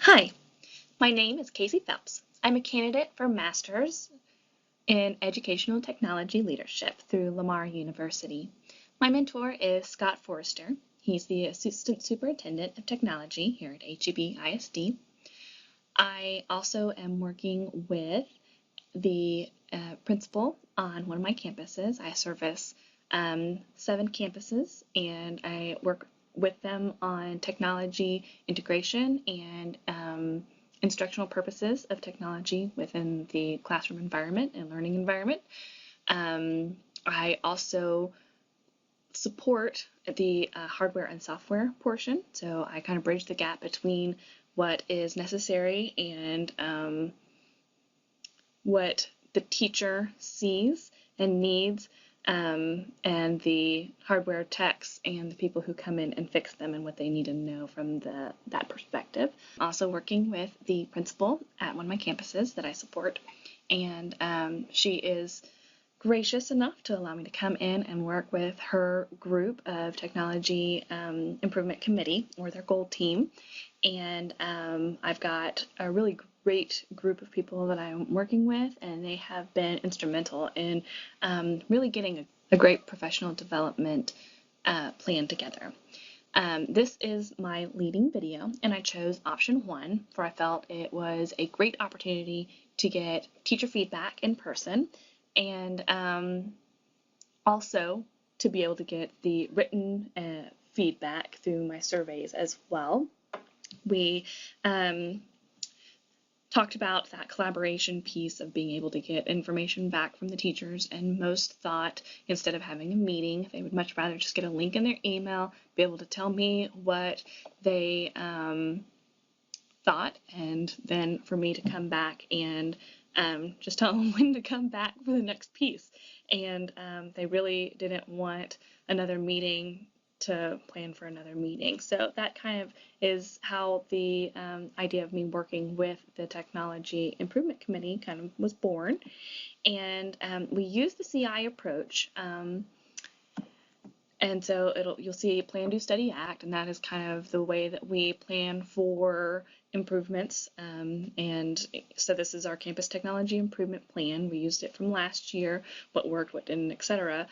Hi, my name is Casey Phelps. I'm a candidate for Master's in Educational Technology Leadership through Lamar University. My mentor is Scott Forrester. He's the Assistant Superintendent of Technology here at HEB ISD. I also am working with the principal on one of my campuses. I service 7 campuses, and I work with them on technology integration and instructional purposes of technology within the classroom environment and learning environment. I also support the hardware and software portion, so I kind of bridge the gap between what is necessary and what the teacher sees and needs, and the hardware techs and the people who come in and fix them and what they need to know from that perspective. Also working with the principal at one of my campuses that I support, and she is gracious enough to allow me to come in and work with her group of technology improvement committee, or their goal team. And I've got a really great group of people that I'm working with, and they have been instrumental in really getting a great professional development plan together. This is my leading video, and I chose option 1 for I felt it was a great opportunity to get teacher feedback in person, and also to be able to get the written feedback through my surveys as well. We talked about that collaboration piece of being able to get information back from the teachers, and most thought instead of having a meeting, they would much rather just get a link in their email, be able to tell me what they thought, and then for me to come back and just tell them when to come back for the next piece. And they really didn't want another meeting to plan for another meeting. So that kind of is how the idea of me working with the Technology Improvement Committee kind of was born. And we use the CI approach. And so you'll see Plan, Do, Study, Act, and that is kind of the way that we plan for improvements. And so this is our Campus Technology Improvement Plan. We used it from last year, what worked, what didn't, etc.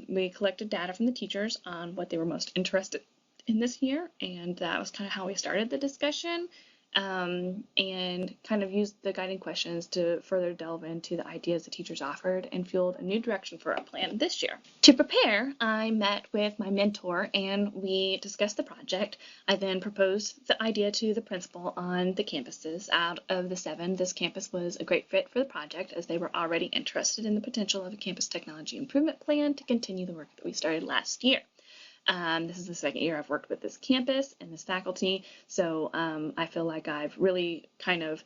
We collected data from the teachers on what they were most interested in this year, and that was kind of how we started the discussion. And kind of used the guiding questions to further delve into the ideas the teachers offered and fueled a new direction for our plan this year. To prepare, I met with my mentor and we discussed the project. I then proposed the idea to the principal on the campuses. Out of the 7, this campus was a great fit for the project, as they were already interested in the potential of a campus technology improvement plan to continue the work that we started last year. This is the 2nd year I've worked with this campus and this faculty, so I feel like I've really kind of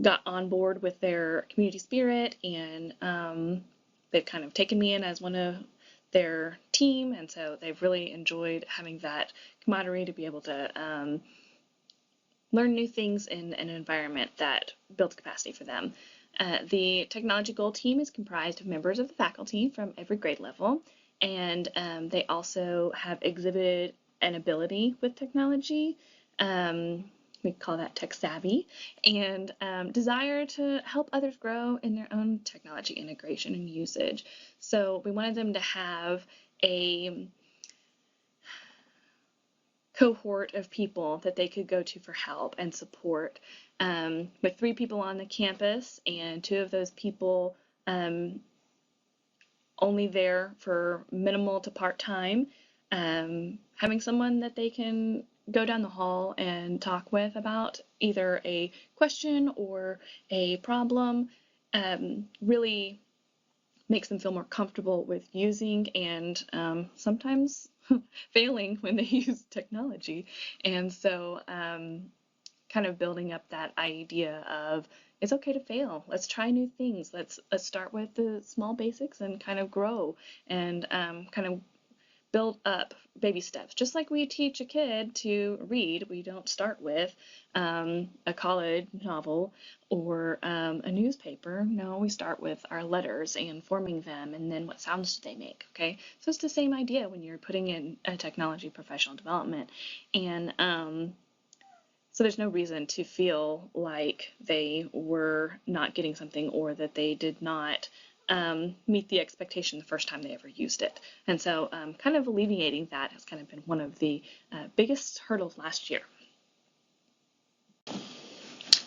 got on board with their community spirit, and they've kind of taken me in as one of their team, and so they've really enjoyed having that camaraderie to be able to learn new things in an environment that builds capacity for them. The technology goal team is comprised of members of the faculty from every grade level, and they also have exhibited an ability with technology. We call that tech savvy, and desire to help others grow in their own technology integration and usage. So we wanted them to have a cohort of people that they could go to for help and support, with 3 people on the campus, and 2 of those people only there for minimal to part-time, having someone that they can go down the hall and talk with about either a question or a problem really makes them feel more comfortable with using and sometimes failing when they use technology. And so kind of building up that idea of it's okay to fail. Let's try new things. Let's start with the small basics and kind of grow and kind of build up baby steps. Just like we teach a kid to read, we don't start with a college novel or a newspaper. No, we start with our letters and forming them, and then what sounds do they make, okay? So it's the same idea when you're putting in a technology professional development. And So there's no reason to feel like they were not getting something or that they did not meet the expectation the first time they ever used it. And so kind of alleviating that has kind of been one of the biggest hurdles last year.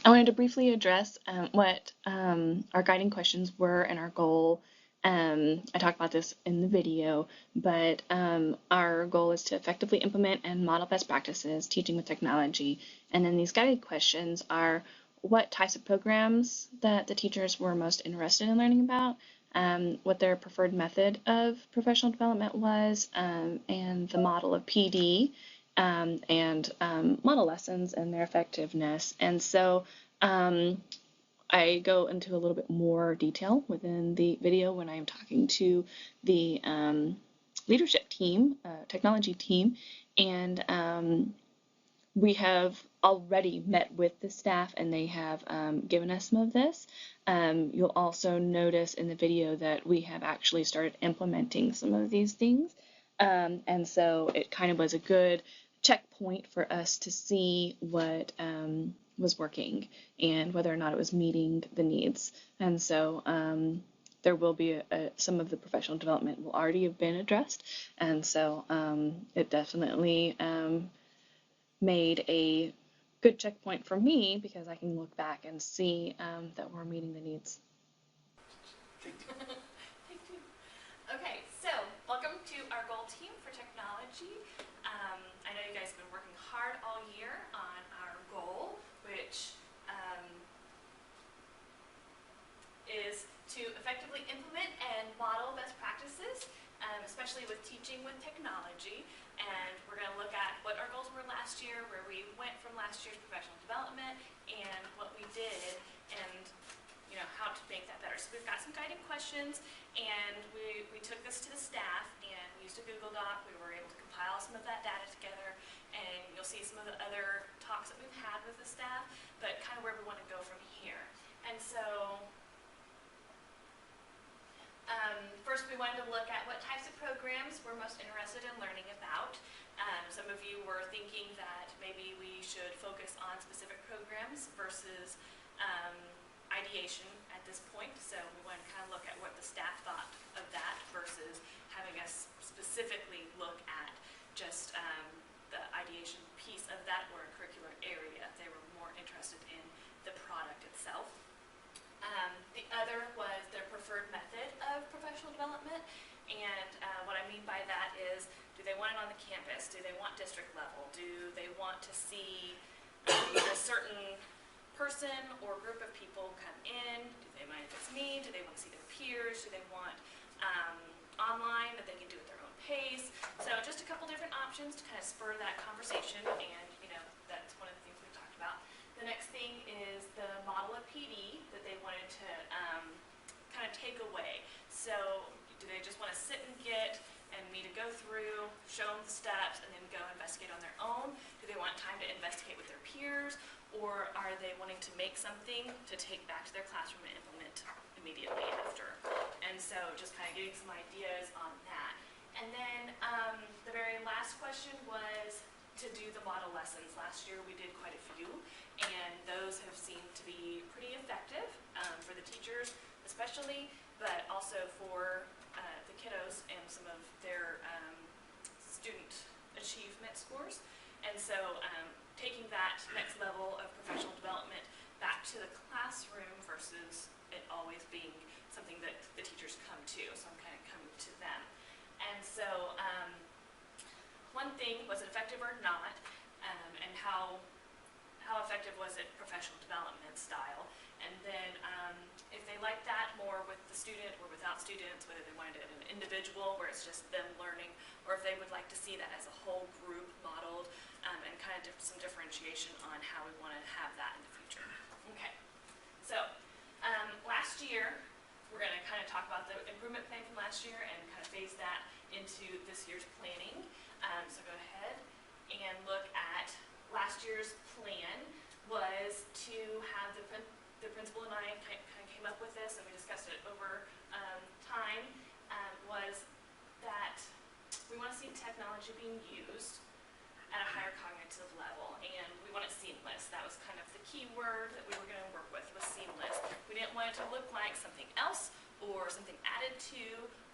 I wanted to briefly address what our guiding questions were and our goal. I talked about this in the video, but our goal is to effectively implement and model best practices, teaching with technology. And then these guided questions are what types of programs that the teachers were most interested in learning about, what their preferred method of professional development was, and the model of PD, and model lessons and their effectiveness. And so I go into a little bit more detail within the video when I'm talking to the leadership team, technology team, and we have already met with the staff and they have given us some of this. You'll also notice in the video that we have actually started implementing some of these things. And so it kind of was a good checkpoint for us to see what was working and whether or not it was meeting the needs. And so there will be some of the professional development will already have been addressed. And so it definitely made a good checkpoint for me because I can look back and see that we're meeting the needs. Okay, so welcome to our goal team for technology. I know you guys have been working hard all year on our goal, which is to effectively implement and model best practices, especially with teaching with technology. And we're going to look at what our goals were last year, where we went from last year's professional development, and what we did, and how to make that better. So we've got some guiding questions, and we took this to the staff and used a Google Doc. We were able to compile some of that data together, and you'll see some of the other talks that we've had with the staff, but kind of where we want to go from here. And so first we wanted to look at what types of programs we're most interested in learning about. Some of you were thinking that maybe we should focus on specific programs versus ideation at this point, so we want to kind of look at what the staff thought of that versus having us specifically look at just the ideation piece of that or a curricular area. They were more interested in the product itself. The other was their preferred method of professional development, and what I mean by that is, do they want it on the campus? Do they want district level? Do they want to see a certain person or group of people come in? Do they mind if it's me? Do they want to see their peers? Do they want online that they can do at their own pace? So just a couple different options to kind of spur that conversation, and that's one of the things we've talked about. The next thing is the model of PD that they wanted to kind of take away. So do they just want to sit and get and me to go through, show them the steps, and then go investigate on their own? Do they want time to investigate with their peers? Or are they wanting to make something to take back to their classroom and implement immediately after? And so just kind of getting some ideas on that. And then the very last question was to do the model lessons. Last year we did quite a few, and those have seemed to be pretty effective for the teachers especially, but also for the kiddos and some of their student achievement scores. And so taking that next level of professional development back to the classroom versus it always being something that the teachers come to. So I'm kind of coming to them. And so one thing, was it effective or not, and how effective was it professional development style? And then if they like that more with the student or without students, whether they wanted it an individual where it's just them learning, or if they would like to see that as a whole group modeled, and kind of some differentiation on how we want to have that in the future. Okay, so last year, we're going to kind of talk about the improvement plan from last year and kind of phase that into this year's planning. So go ahead and look at last year's plan was to have the principal and I kind of came up with this, and we discussed it over time, was that we want to see technology being used at a higher cognitive comprehensive level, and we want it seamless. That was kind of the key word that we were going to work with, was seamless. We didn't want it to look like something else, or something added to,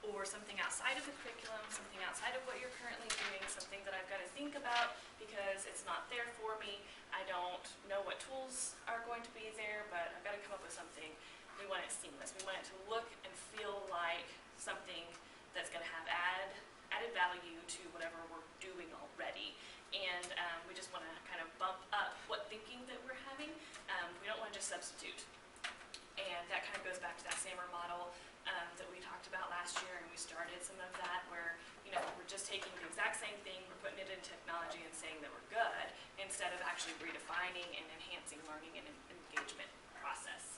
or something outside of the curriculum, something outside of what you're currently doing, something that I've got to think about because it's not there for me. I don't know what tools are going to be there, but I've got to come up with something. We want it seamless. We want it to look and feel like something that's going to have added value to whatever we're doing already. And we just want to kind of bump up what thinking that we're having. We don't want to just substitute. And that kind of goes back to that SAMR model that we talked about last year, and we started some of that where, you know, we're just taking the exact same thing, we're putting it in technology and saying that we're good, instead of actually redefining and enhancing learning and engagement process.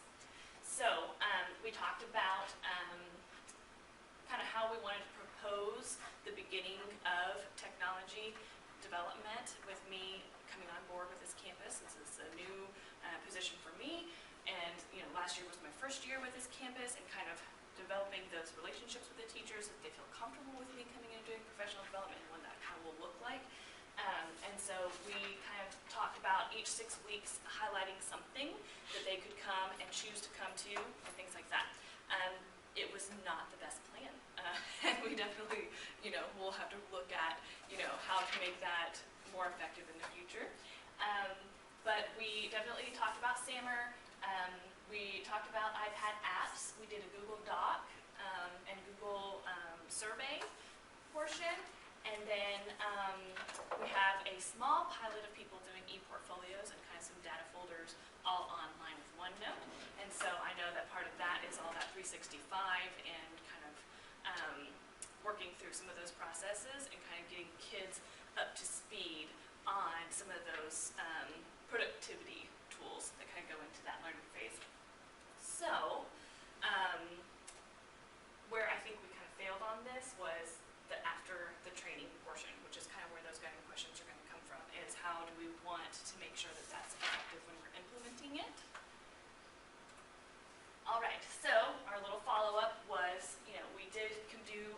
So we talked about kind of how we wanted to propose the beginning of technology development with me coming on board with this campus. This is a new position for me, and you know, last year was my first year with this campus, and kind of developing those relationships with the teachers, that they feel comfortable with me coming in and doing professional development and what that kind of will look like. And so we kind of talked about each 6 weeks highlighting something that they could come and choose to come to, and things like that. It was not the best plan, and we definitely, you know, we'll have to look at, you know, how to make that more effective in the future. But we definitely talked about SAMR. We talked about iPad apps. We did a Google Doc and Google survey portion. And then we have a small pilot of people doing e-portfolios and kind of some data folders all online with OneNote. And so I know that part of that is all that 365 and kind of working through some of those processes and kind of getting kids up to speed on some of those productivity tools that kind of go into that learning phase. So, where I think we kind of failed on this was the after the training portion, which is kind of where those guiding questions are going to come from, is how do we want to make sure that that's effective when we're implementing it. All right, so our little follow-up was, you know, we did do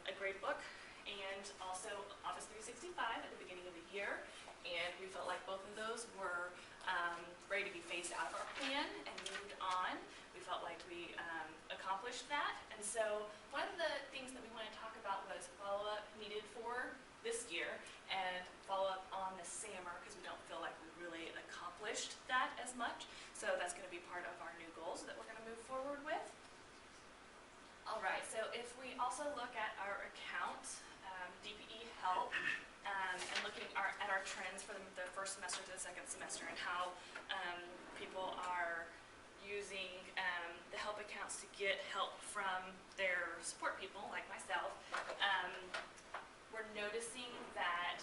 a grade book and also Office 365 at the beginning of the year, and we felt like both of those were ready to be phased out of our plan and moved on. We felt like we accomplished that, and so one of the things that we want to talk about was follow-up needed for this year and follow-up on the SAMR, because we don't feel like we really accomplished that as much. So that's going to be part of our new goals that we're going to move forward with. All right, so if we also look at our account, DPE Help, and looking at our trends for the first semester to the second semester, and how people are using the help accounts to get help from their support people, like myself, we're noticing that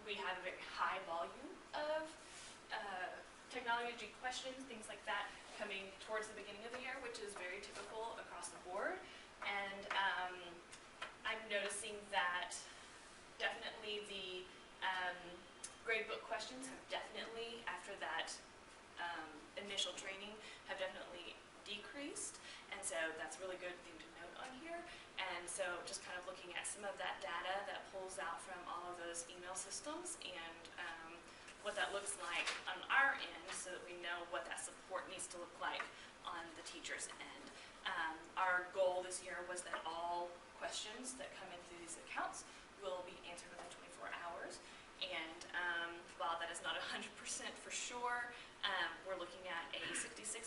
we have a very high volume of technology questions, things like that, coming towards the beginning of the year, which is very typical across the board. And I'm noticing that definitely the gradebook questions have definitely, after that initial training, have definitely decreased. And so that's a really good thing to note on here. And so just kind of looking at some of that data that pulls out from all of those email systems and what that looks like on our end, so that we know what that support needs to look like on the teacher's end. Our goal this year was that all questions that come in through these accounts will be answered within 24 hours. And while that is not 100% for sure, we're looking at a 66%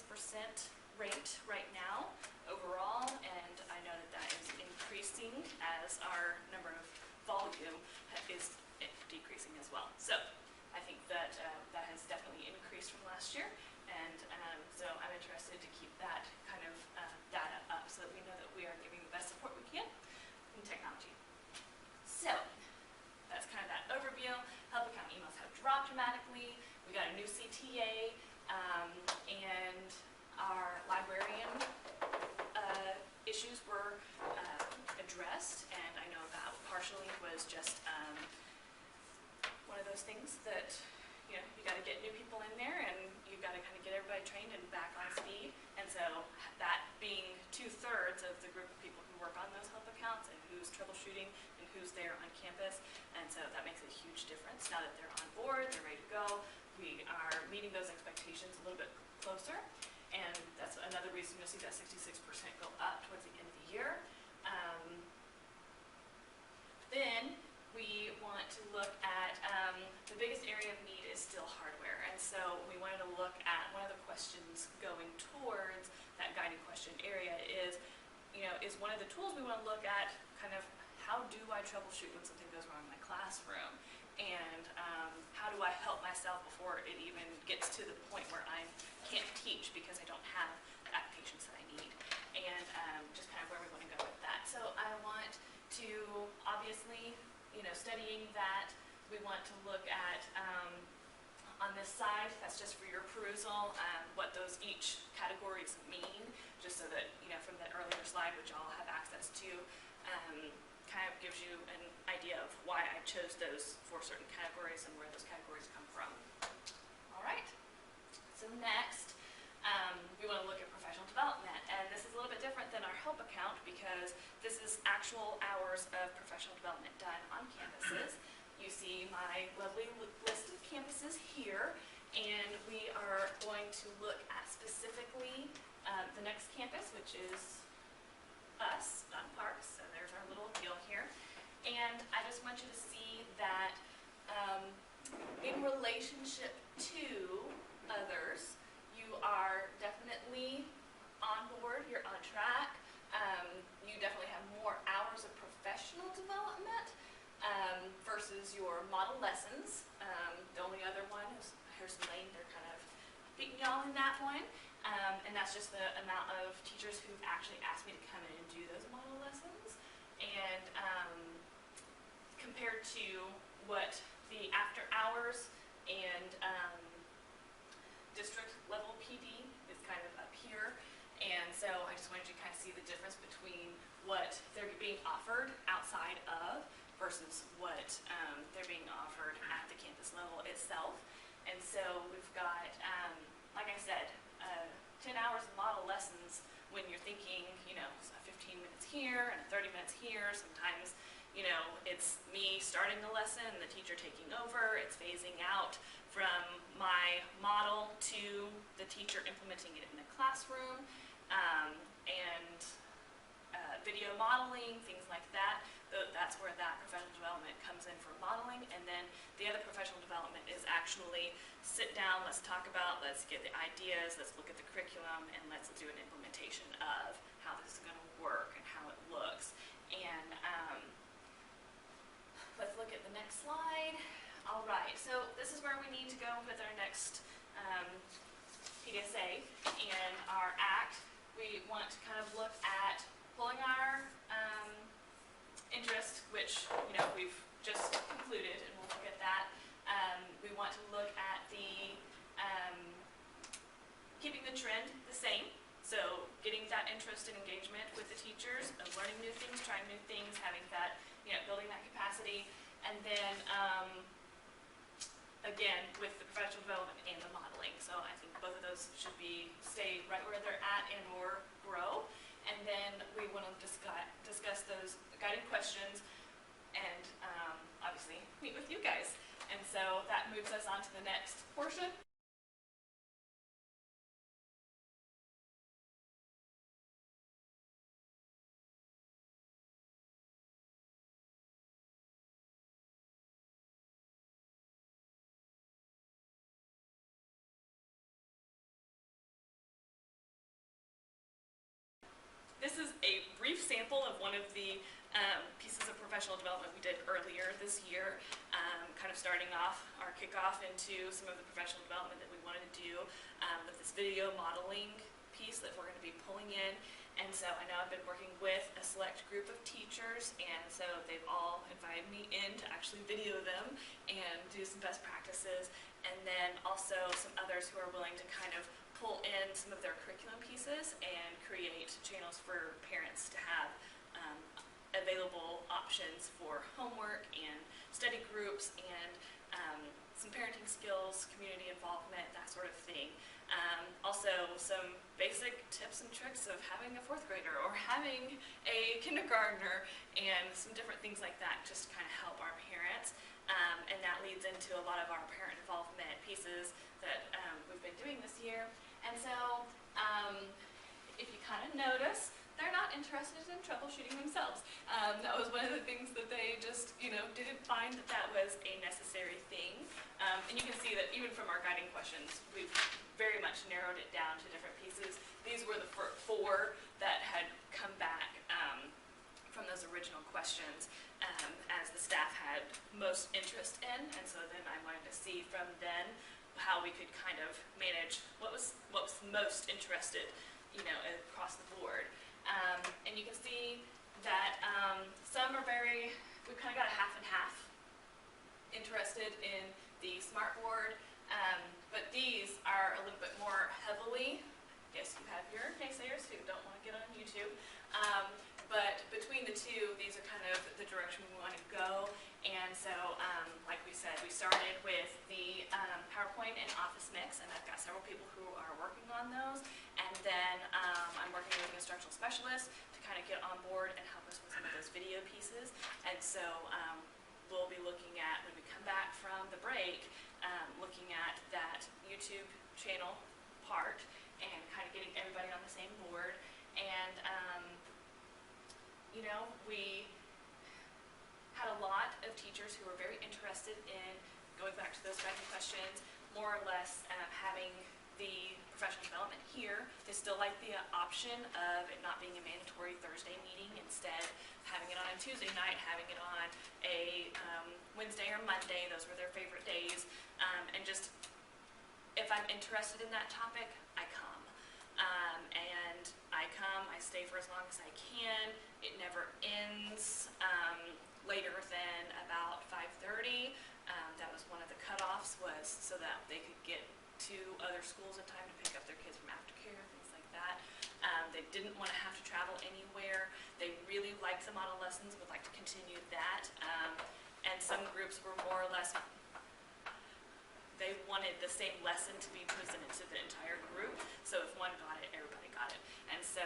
rate right now overall, and I know that that is increasing as our number of volume is decreasing as well. So I think that that has definitely increased from last year, and so I'm interested to keep that kind of data up so that we know that we are giving the best support we can in technology. So that's kind of that overview. Help account emails have dropped dramatically. We got a new CTA, and our librarian issues were addressed, and I know that partially was just one of those things that, you know, you got to get new people in there, and you've got to kind of get everybody trained and back on speed. And so that being 2/3 of the group of people who work on those help accounts and who's troubleshooting and who's there on campus, and so that makes a huge difference. Now that they're on board, they're ready to go, we are meeting those expectations a little bit closer, and that's another reason you'll see that 66% go up towards the end of the year. Then we want to look at, the biggest area of need is still hardware, and so we wanted to look at one of the questions going towards that guiding question area is, is one of the tools we want to look at kind of how do I troubleshoot when something goes wrong in my classroom, and how do I help myself before it even gets to the point where I can't teach because I don't have the applications that I need, and just kind of where we want to go with that. So I want to, obviously, studying that, we want to look at, on this side, that's just for your perusal, what those each categories mean, just so that, from the earlier slide, which y'all have access to, kind of gives you an idea of why I chose those for certain categories and where those categories come from. All right, so next, we want to look at professional development, and this is a little bit different than our help account because this is actual hours of professional development done on campuses. You see my lovely list of campuses here, and we are going to look at specifically the next campus, which is us, Dunn Parks, so there's our little deal here. And I just want you to see that in relationship to others, you are definitely on board, you're on track. You definitely have more hours of professional development versus your model lessons. The only other one is Harrison Lane. They're kind of beating y'all in that one. And that's just the amount of teachers who've actually asked me to come in and do those model lessons. And compared to what the after hours and district level PD is kind of up here. And so I just wanted you to kind of see the difference between what they're being offered outside of versus what they're being offered at the campus level itself. And so we've got, like I said, 10 hours of model lessons when you're thinking, 15 minutes here and 30 minutes here. Sometimes, it's me starting the lesson, the teacher taking over, it's phasing out from my model to the teacher implementing it in the classroom, and video modeling, things like that. That's where that professional development comes in for modeling, and then the other professional development is actually sit down, let's talk about, let's get the ideas, let's look at the curriculum, and let's do an implementation of how this is going to work and how it looks. And let's look at the next slide. All right, so this is where we need to go with our next PDSA and our ACT. We want to kind of look at pulling our interest, which we've just concluded, and we'll look at that. We want to look at the keeping the trend the same, so getting that interest and engagement with the teachers, of learning new things, trying new things, having that, building that capacity, and then again with the professional development and the modeling. So I think both of those should stay right where they're at and or grow. And then we want to discuss those guiding questions and obviously meet with you guys. And so that moves us on to the next portion. This is a brief sample of one of the pieces of professional development we did earlier this year, kind of starting off our kickoff into some of the professional development that we wanted to do with this video modeling piece that we're going to be pulling in. And so I know I've been working with a select group of teachers, and so they've all invited me in to actually video them and do some best practices, and then also some others who are willing to kind of pull in some of their curriculum pieces and create channels for parents to have available options for homework and study groups and some parenting skills, community involvement, that sort of thing. Also, some basic tips and tricks of having a fourth grader or having a kindergartner and some different things like that just kind of help our parents. And that leads into a lot of our parent involvement pieces that we've been doing this year. And so if you kind of notice, they're not interested in troubleshooting themselves. That was one of the things that they just, didn't find that that was a necessary thing. And you can see that even from our guiding questions, we've very much narrowed it down to different pieces. These were the four that had come back from those original questions as the staff had most interest in. And so then I wanted to see from then how we could kind of manage what was most interested, across the board. And you can see that some are we kind of got a half and half interested in the smart board, but these are a little bit more heavily, yes, you have your naysayers who don't want to get on YouTube, but between the two, these are kind of the direction we want to go. And so, like we said, we started with the PowerPoint and Office mix, and I've got several people who are working on those. And then I'm working with an instructional specialist to kind of get on board and help us with some of those video pieces. And so we'll be looking at, when we come back from the break, looking at that YouTube channel part and kind of getting everybody on the same board. And, we had a lot of teachers who were very interested in going back to those guiding questions, more or less having the professional development here. They still like the option of it not being a mandatory Thursday meeting, instead having it on a Tuesday night, having it on a Wednesday or Monday. Those were their favorite days. And just, if I'm interested in that topic, I come. And I stay for as long as I can. It never ends later than about 5:30. That was one of the cutoffs, was so that they could get to other schools in time to pick up their kids from aftercare, things like that. They didn't want to have to travel anywhere. They really liked the model lessons, would like to continue that. And some groups were more or less, they wanted the same lesson to be presented to the entire group. So if one got it, everybody got it. And so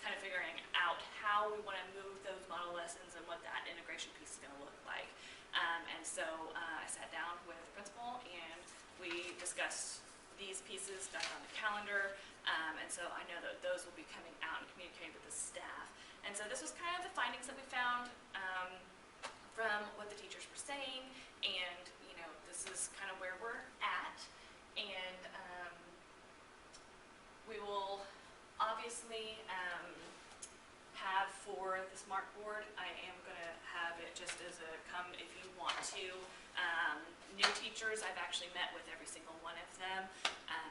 kind of figuring out how we want to move those model lessons and what that integration piece is going to look like. And so I sat down with the principal and we discussed these pieces, got on the calendar, and so I know that those will be coming out and communicating with the staff. And so this was kind of the findings that we found from what the teachers were saying, and this is kind of where we're at. And we will obviously have for the smart board, I am going to have it just as a come if you want to. New teachers, I've actually met with every single one of them.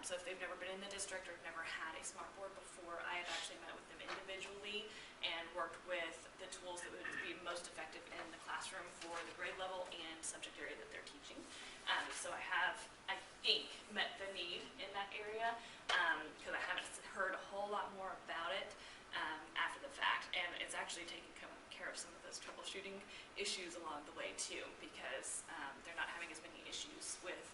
So if they've never been in the district or never had a smart board before, I have actually met with them individually and worked with the tools that would be most effective in the classroom for the grade level and subject area that they're teaching. So I have, I think, met the need in that area because I haven't heard a whole lot more about it after the fact. And it's actually taken care of some of those troubleshooting issues along the way too, because they're not having as many issues with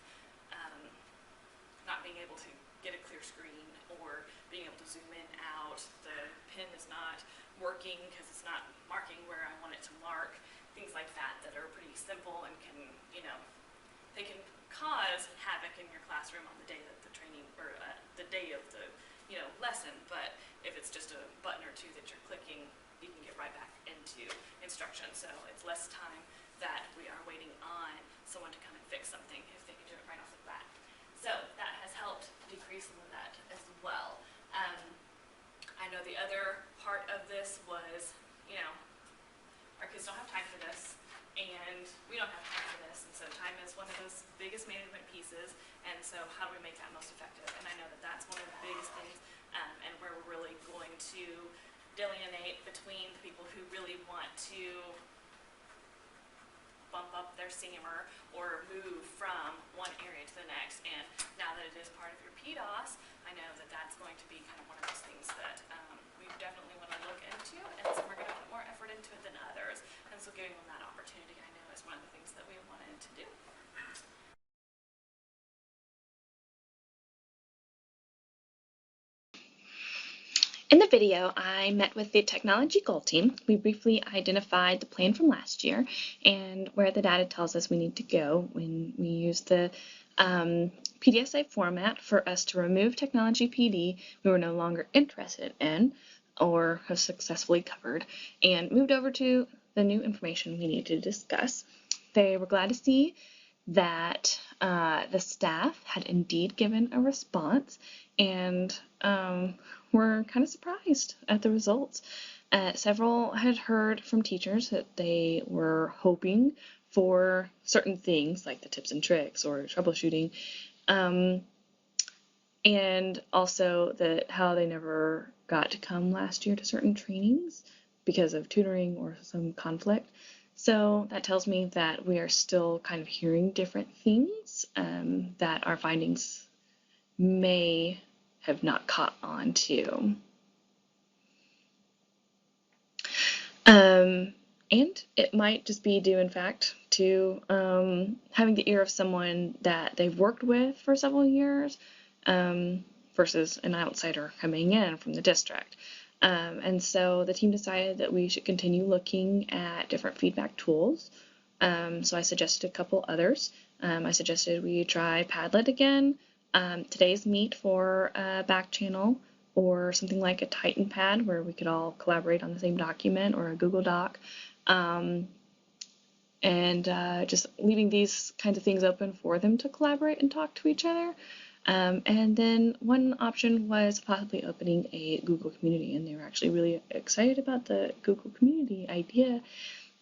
not being able to get a clear screen or being able to zoom in out. The pen is not working because it's not marking where I want it to mark. Things like that that are pretty simple and can, they can cause havoc in your classroom on the day that the training, or the day of the, lesson. But if it's just a button or two that you're clicking, you can get right back into instruction. So it's less time that we are waiting on someone to come and fix something if they can do it right off the bat. So that has helped decrease some of that as well. I know the other part of this was, our kids don't have time for this, and we don't have time for this, and so time is one of those biggest management pieces, and so how do we make that most effective? And I know that that's one of the biggest things, and where we're really going to delineate between the people who really want to bump up their SAMR or move from one area to the next. And now that it is part of your PDOS, I know that that's going to be kind of one of those things that we definitely want to look into, and some are going to put more effort into it than others. And so giving them that opportunity, I know, is one of the things that we wanted to do. In the video, I met with the technology goal team. We briefly identified the plan from last year and where the data tells us we need to go when we use the PDSA format for us to remove technology PD we were no longer interested in or have successfully covered, and moved over to the new information we needed to discuss. They were glad to see that the staff had indeed given a response, and were kind of surprised at the results. Several had heard from teachers that they were hoping for certain things like the tips and tricks or troubleshooting, and also that how they never got to come last year to certain trainings because of tutoring or some conflict. So that tells me that we are still kind of hearing different things that our findings may have not caught on to. And it might just be due, in fact, to having the ear of someone that they've worked with for several years versus an outsider coming in from the district. And so the team decided that we should continue looking at different feedback tools. So I suggested a couple others. I suggested we try Padlet again, today's Meet for a back channel, or something like a TitanPad where we could all collaborate on the same document, or a Google Doc. Just leaving these kinds of things open for them to collaborate and talk to each other. And then one option was possibly opening a Google community, and they were actually really excited about the Google community idea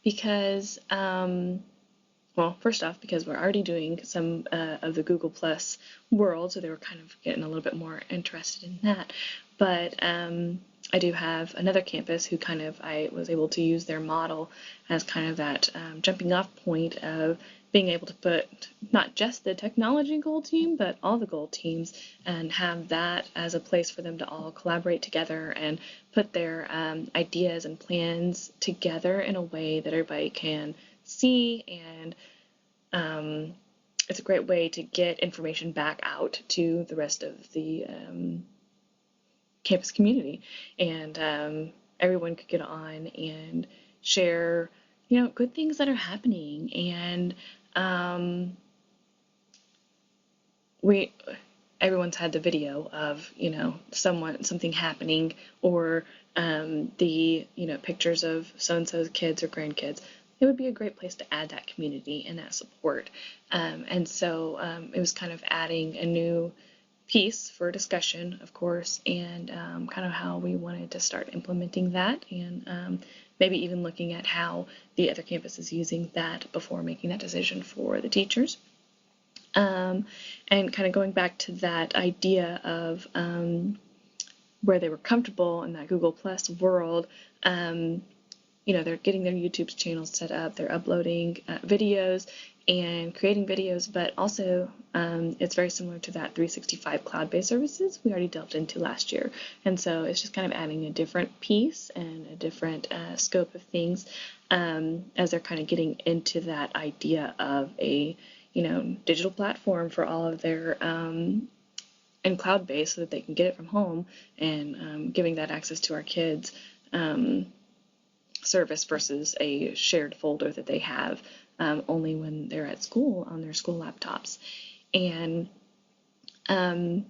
because, well, first off, because we're already doing some of the Google Plus world, so they were kind of getting a little bit more interested in that. But I do have another campus who I was able to use their model as kind of that jumping off point of being able to put not just the technology goal team, but all the goal teams, and have that as a place for them to all collaborate together and put their ideas and plans together in a way that everybody can see. And it's a great way to get information back out to the rest of the campus community, and everyone could get on and share, good things that are happening. And everyone's had the video of, something happening, or the pictures of so-and-so's kids or grandkids. It would be a great place to add that community and that support. And so it was kind of adding a new piece for discussion, of course, and kind of how we wanted to start implementing that, and maybe even looking at how the other campus is using that before making that decision for the teachers. And kind of going back to that idea of where they were comfortable in that Google Plus world. They're getting their YouTube channels set up, they're uploading videos and creating videos, but also it's very similar to that 365 cloud-based services we already delved into last year. And so it's just kind of adding a different piece and a different scope of things as they're kind of getting into that idea of a digital platform for all of their and cloud-based, so that they can get it from home, and giving that access to our kids service versus a shared folder that they have only when they're at school on their school laptops. And I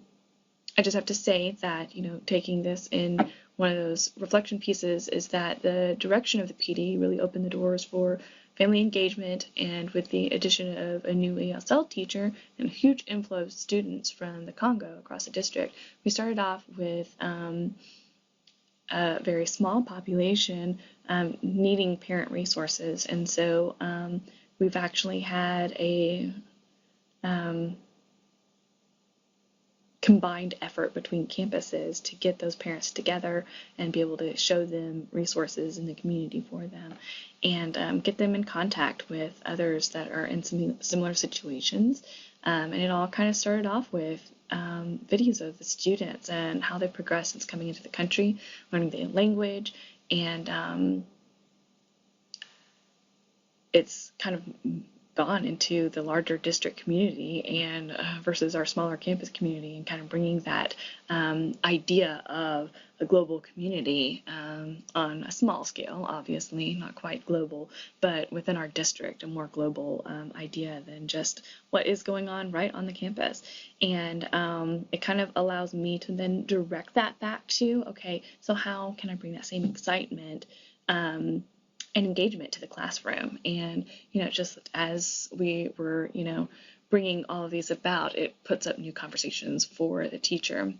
just have to say that, taking this in one of those reflection pieces is that the direction of the PD really opened the doors for family engagement, and with the addition of a new ESL teacher and a huge inflow of students from the Congo across the district, we started off with a very small population needing parent resources. And so we've actually had a combined effort between campuses to get those parents together and be able to show them resources in the community for them, and get them in contact with others that are in similar situations. And it all kind of started off with videos of the students and how they progressed since coming into the country, learning the language, and it's kind of gone into the larger district community and versus our smaller campus community, and kind of bringing that idea of a global community on a small scale, obviously not quite global, but within our district, a more global idea than just what is going on right on the campus. And it kind of allows me to then direct that back to, okay, so how can I bring that same excitement and engagement to the classroom? And, just as we were, bringing all of these about, it puts up new conversations for the teacher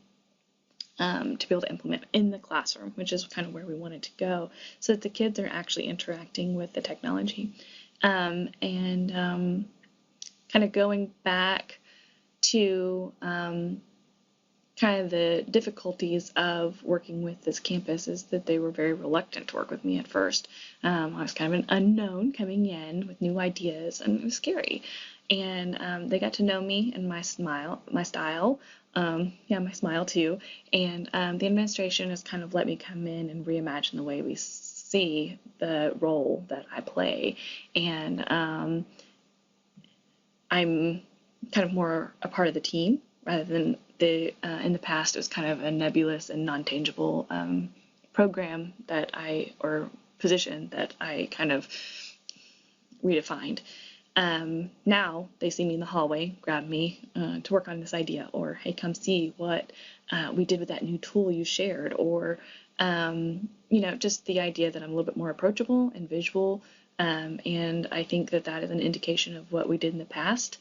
to be able to implement in the classroom, which is kind of where we wanted to go, so that the kids are actually interacting with the technology. And kind of going back to kind of the difficulties of working with this campus is that they were very reluctant to work with me at first. I was kind of an unknown coming in with new ideas, and it was scary. And they got to know me and my style, my smile too. And the administration has kind of let me come in and reimagine the way we see the role that I play. And I'm kind of more a part of the team rather than in the past it was kind of a nebulous and non-tangible program or position that I kind of redefined. Now they see me in the hallway, grab me to work on this idea, or hey, come see what we did with that new tool you shared, or just the idea that I'm a little bit more approachable and visual, and I think that is an indication of what we did in the past.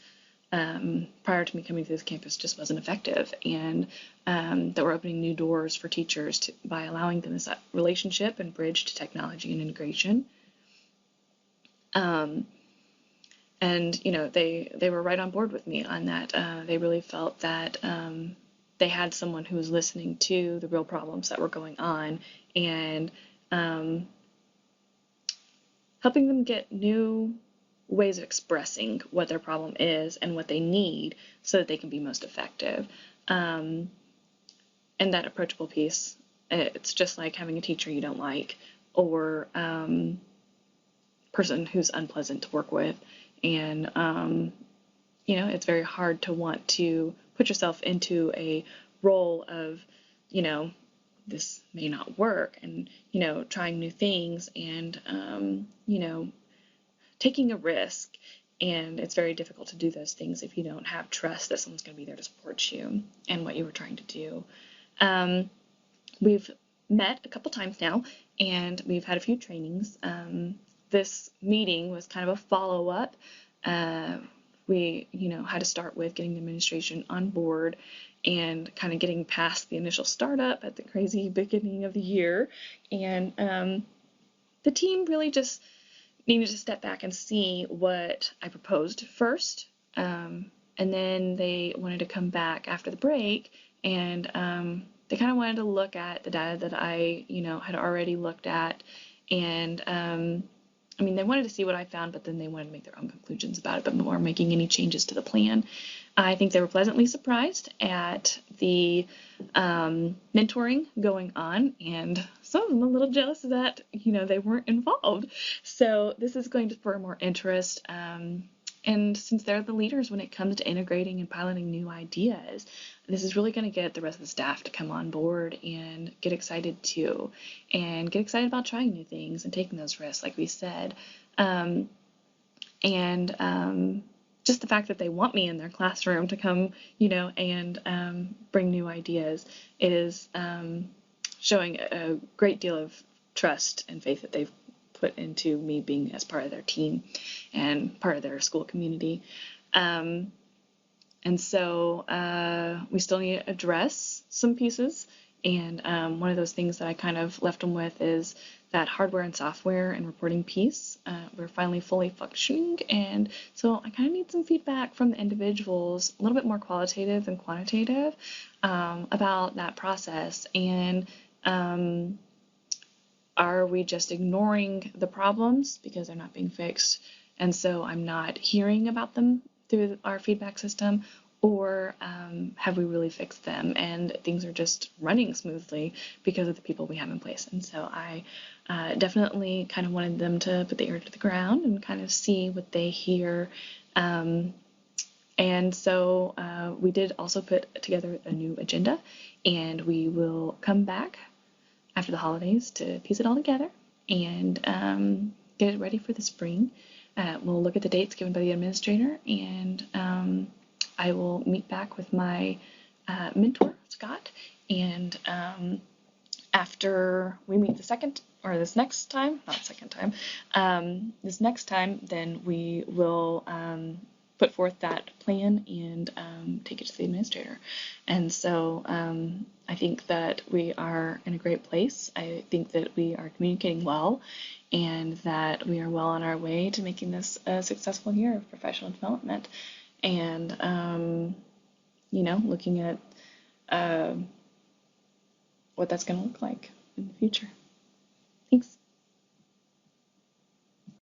Prior to me coming to this campus just wasn't effective, and that we're opening new doors for teachers by allowing them this relationship and bridge to technology and integration. And they were right on board with me on that. They really felt that they had someone who was listening to the real problems that were going on, and helping them get new ways of expressing what their problem is and what they need so that they can be most effective. And that approachable piece, it's just like having a teacher you don't like, or person who's unpleasant to work with. And it's very hard to want to put yourself into a role of, this may not work, and trying new things, and taking a risk. And it's very difficult to do those things if you don't have trust that someone's going to be there to support you and what you were trying to do. We've met a couple times now, and we've had a few trainings. This meeting was kind of a follow-up. We, had to start with getting the administration on board and kind of getting past the initial startup at the crazy beginning of the year. And the team really just needed to step back and see what I proposed first. And then they wanted to come back after the break, and they kind of wanted to look at the data that I, had already looked at. And they wanted to see what I found, but then they wanted to make their own conclusions about it, but before making any changes to the plan. I think they were pleasantly surprised at the mentoring going on, and some of them a little jealous that, they weren't involved. So this is going to spur more interest. And since they're the leaders when it comes to integrating and piloting new ideas, this is really going to get the rest of the staff to come on board and get excited too, and get excited about trying new things and taking those risks, like we said. Just the fact that they want me in their classroom to come, and bring new ideas is showing a great deal of trust and faith that they've put into me being as part of their team and part of their school community. And so we still need to address some pieces. And one of those things that I kind of left them with is that hardware and software and reporting piece. We're finally fully functioning. And so I kind of need some feedback from the individuals, a little bit more qualitative than quantitative, about that process. And are we just ignoring the problems because they're not being fixed? And so I'm not hearing about them through our feedback system, or have we really fixed them and things are just running smoothly because of the people we have in place? And so I definitely kind of wanted them to put the ear to the ground and kind of see what they hear. And so we did also put together a new agenda, and we will come back after the holidays to piece it all together and get it ready for the spring. We'll look at the dates given by the administrator, and I will meet back with my mentor, Scott, and after we meet this next time, then we will put forth that plan and take it to the administrator. And so I think that we are in a great place. I think that we are communicating well, and that we are well on our way to making this a successful year of professional development. And looking at what that's going to look like in the future. Thanks.